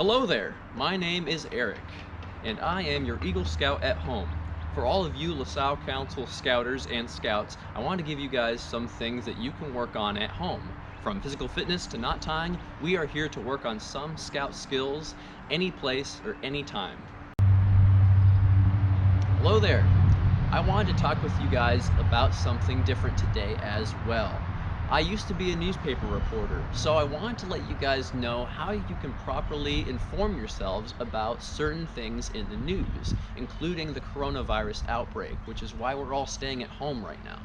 Hello there, my name is Eric, and I am your Eagle Scout at home. For all of you LaSalle Council Scouters and Scouts, I want to give you guys some things that you can work on at home. From physical fitness to knot tying, we are here to work on some Scout skills, any place or any time. Hello there, I wanted to talk with you guys about something different today as well. I used to be a newspaper reporter, so I wanted to let you guys know how you can properly inform yourselves about certain things in the news, including the coronavirus outbreak, which is why we're all staying at home right now.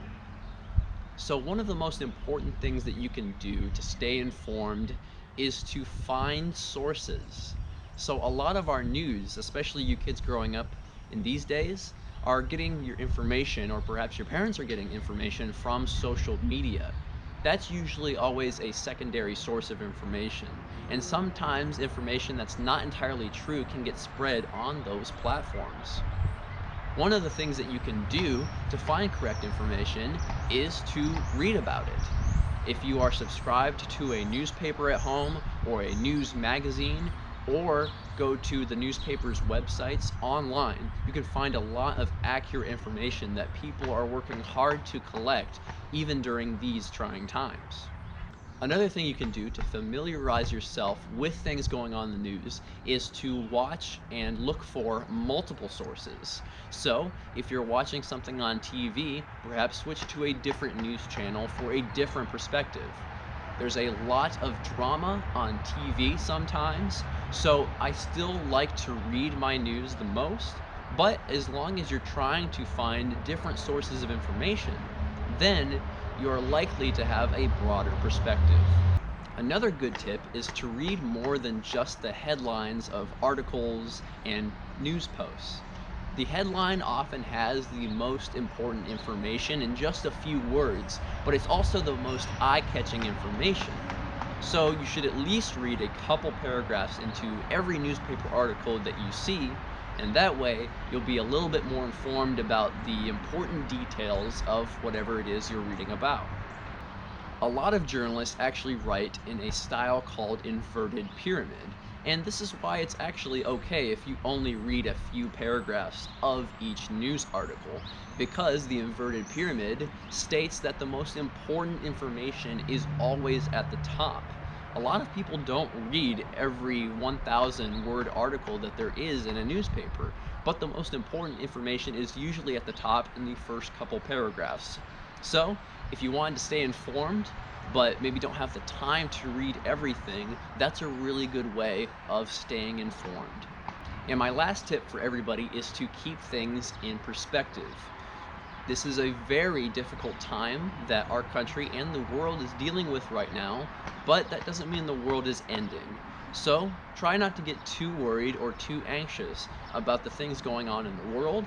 So, one of the most important things that you can do to stay informed is to find sources. So, a lot of our news, especially you kids growing up in these days, are getting your information, or perhaps your parents are getting information from social media. That's usually always a secondary source of information, and sometimes information that's not entirely true can get spread on those platforms. One of the things that you can do to find correct information is to read about it. If you are subscribed to a newspaper at home or a news magazine, or go to the newspaper's websites online, you can find a lot of accurate information that people are working hard to collect even during these trying times. Another thing you can do to familiarize yourself with things going on in the news is to watch and look for multiple sources. So, if you're watching something on TV, perhaps switch to a different news channel for a different perspective. There's a lot of drama on TV sometimes, so I still like to read my news the most, but as long as you're trying to find different sources of information, then you're likely to have a broader perspective. Another good tip is to read more than just the headlines of articles and news posts. The headline often has the most important information in just a few words, but it's also the most eye-catching information. So you should at least read a couple paragraphs into every newspaper article that you see, and that way you'll be a little bit more informed about the important details of whatever it is you're reading about. A lot of journalists actually write in a style called inverted pyramid, and this is why it's actually okay if you only read a few paragraphs of each news article, because the inverted pyramid states that the most important information is always at the top. A lot of people don't read every 1,000 word article that there is in a newspaper, but the most important information is usually at the top in the first couple paragraphs. So, if you wanted to stay informed, but maybe don't have the time to read everything, that's a really good way of staying informed. And my last tip for everybody is to keep things in perspective. This is a very difficult time that our country and the world is dealing with right now, but that doesn't mean the world is ending. So try not to get too worried or too anxious about the things going on in the world.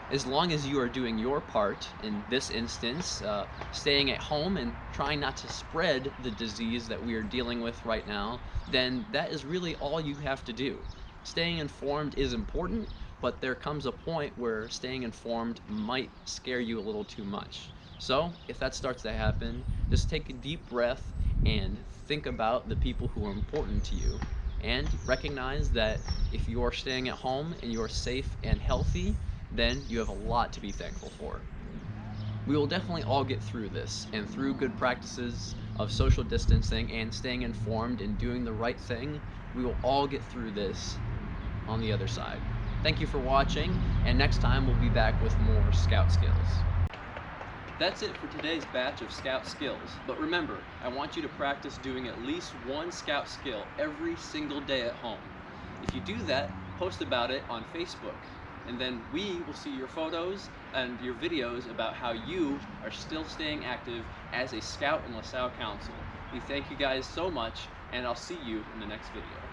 As long as you are doing your part, in this instance, staying at home and trying not to spread the disease that we are dealing with right now, then that is really all you have to do. Staying informed is important, but there comes a point where staying informed might scare you a little too much. So, if that starts to happen, just take a deep breath and think about the people who are important to you. And recognize that if you are staying at home and you are safe and healthy, then you have a lot to be thankful for. We will definitely all get through this, and through good practices of social distancing and staying informed and doing the right thing, we will all get through this on the other side. Thank you for watching, and next time we'll be back with more Scout skills. That's it for today's batch of Scout skills, but remember, I want you to practice doing at least one Scout skill every single day at home. If you do that, post about it on Facebook, and then we will see your photos and your videos about how you are still staying active as a Scout in LaSalle Council. We thank you guys so much, and I'll see you in the next video.